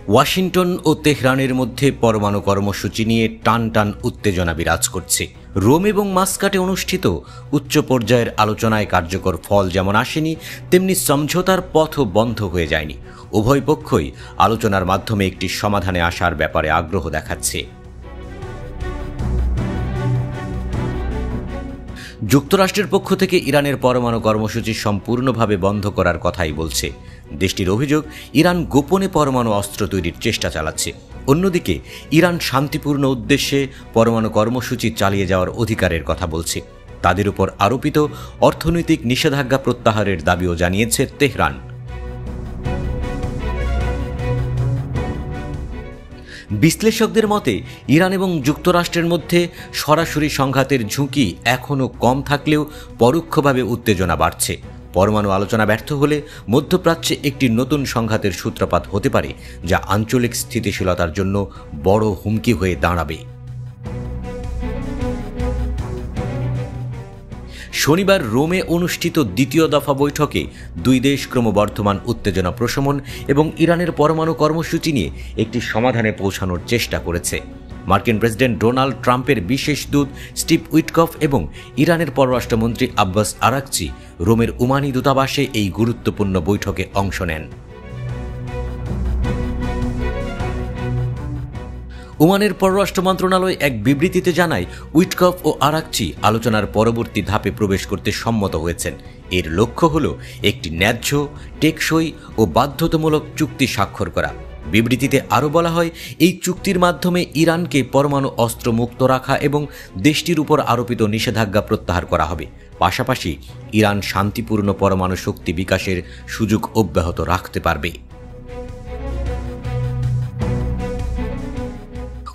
Washington ও তেহরানের মধ্যে পরমাণু কর্মসূচি নিয়ে টান টান উত্তেজনা বিরাজ করছে। রোম এবং মাস্কাটে অনুষ্ঠিত উচ্চ পর্যায়ের আলোচনায় কার্যকর ফল যেমন আসেনি, তেমনি সমঝোতার পথও বন্ধ হয়ে যায়নি। উভয় পক্ষই আলোচনার মাধ্যমে একটি সমাধানে আসার ব্যাপারে আগ্রহ দেখাচ্ছে। যুক্তরাষ্ট্রের পক্ষ থেকে ইরানের পরমাণু কর্মসূচি সম্পূর্ণভাবে বন্ধ করার কথাই বলছে। দেশটির অভিযোগ, ইরান গোপনে পরমাণু অস্ত্র তৈরির চেষ্টা চালাচ্ছে। অন্যদিকে ইরান শান্তিপূর্ণ উদ্দেশ্যে পরমাণু কর্মসূচি চালিয়ে যাওয়ার অধিকারের কথা বলছে। তাদের উপর আরোপিত অর্থনৈতিক নিষেধাজ্ঞা প্রত্যাহারের দাবিও জানিয়েছে তেহরান। বিশ্লেষকদের মতে ইরান এবং যুক্তরাষ্ট্রের মধ্যে সরাসরি সংঘাতের ঝুঁকি এখনও কম থাকলেও পরোক্ষভাবে উত্তেজনা বাড়ছে। পরমাণু আলোচনা ব্যর্থ হলে মধ্যপ্রাচ্যে একটি নতুন সংঘাতের সূত্রপাত হতে পারে, যা আঞ্চলিক স্থিতিশীলতার জন্য বড় হুমকি হয়ে দাঁড়াবে। শনিবার রোমে অনুষ্ঠিত দ্বিতীয় দফা বৈঠকে দুই দেশ ক্রমবর্ধমান উত্তেজনা প্রশমন এবং ইরানের পরমাণু কর্মসূচি নিয়ে একটি সমাধানে পৌঁছানোর চেষ্টা করেছে। মার্কিন প্রেসিডেন্ট ডোনাল্ড ট্রাম্পের বিশেষ দূত স্টিভ উইটকফ এবং ইরানের পররাষ্ট্রমন্ত্রী আব্বাস আরাকচি রোমের ওমানি দূতাবাসে এই গুরুত্বপূর্ণ বৈঠকে অংশ নেন। ওমানের পররাষ্ট্র মন্ত্রণালয় এক বিবৃতিতে জানায়, উইটকফ ও আরাকচি আলোচনার পরবর্তী ধাপে প্রবেশ করতে সম্মত হয়েছেন। এর লক্ষ্য হল একটি ন্যায্য, টেকসই ও বাধ্যতামূলক চুক্তি স্বাক্ষর করা। বিবৃতিতে আরও বলা হয়, এই চুক্তির মাধ্যমে ইরানকে পরমাণু অস্ত্র মুক্ত রাখা এবং দেশটির উপর আরোপিত নিষেধাজ্ঞা প্রত্যাহার করা হবে। পাশাপাশি ইরান শান্তিপূর্ণ পরমাণু শক্তি বিকাশের সুযোগ অব্যাহত রাখতে পারবে।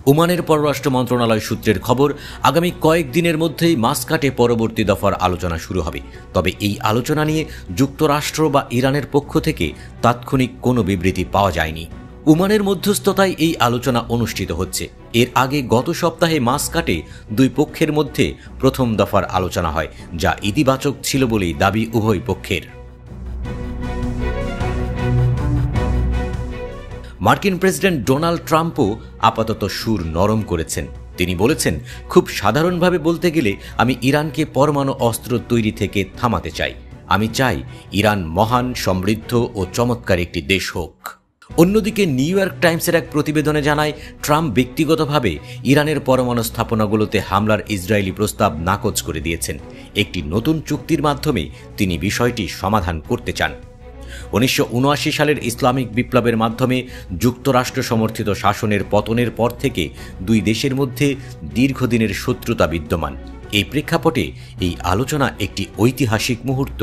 ওমানের পররাষ্ট্র মন্ত্রণালয় সূত্রের খবর, আগামী কয়েকদিনের মধ্যেই মাস্কাটে পরবর্তী দফার আলোচনা শুরু হবে। তবে এই আলোচনা নিয়ে যুক্তরাষ্ট্র বা ইরানের পক্ষ থেকে তাৎক্ষণিক কোনো বিবৃতি পাওয়া যায়নি। ওমানের মধ্যস্থতায় এই আলোচনা অনুষ্ঠিত হচ্ছে। এর আগে গত সপ্তাহে মাস্কাটে দুই পক্ষের মধ্যে প্রথম দফার আলোচনা হয়, যা ইতিবাচক ছিল বলেই দাবি উভয় পক্ষের। মার্কিন প্রেসিডেন্ট ডোনাল্ড ট্রাম্পও আপাতত সুর নরম করেছেন। তিনি বলেছেন, খুব সাধারণভাবে বলতে গেলে আমি ইরানকে পরমাণু অস্ত্র তৈরি থেকে থামাতে চাই। আমি চাই ইরান মহান, সমৃদ্ধ ও চমৎকার একটি দেশ হোক। অন্যদিকে নিউ ইয়র্ক টাইমসের এক প্রতিবেদনে জানায়, ট্রাম্প ব্যক্তিগতভাবে ইরানের পরমাণু স্থাপনাগুলোতে হামলার ইসরায়েলি প্রস্তাব নাকচ করে দিয়েছেন। একটি নতুন চুক্তির মাধ্যমে তিনি বিষয়টি সমাধান করতে চান। 1979 সালের ইসলামিক বিপ্লবের মাধ্যমে যুক্তরাষ্ট্র সমর্থিত শাসনের পতনের পর থেকে দুই দেশের মধ্যে দীর্ঘদিনের শত্রুতা বিদ্যমান। এই প্রেক্ষাপটে এই আলোচনা একটি ঐতিহাসিক মুহূর্ত।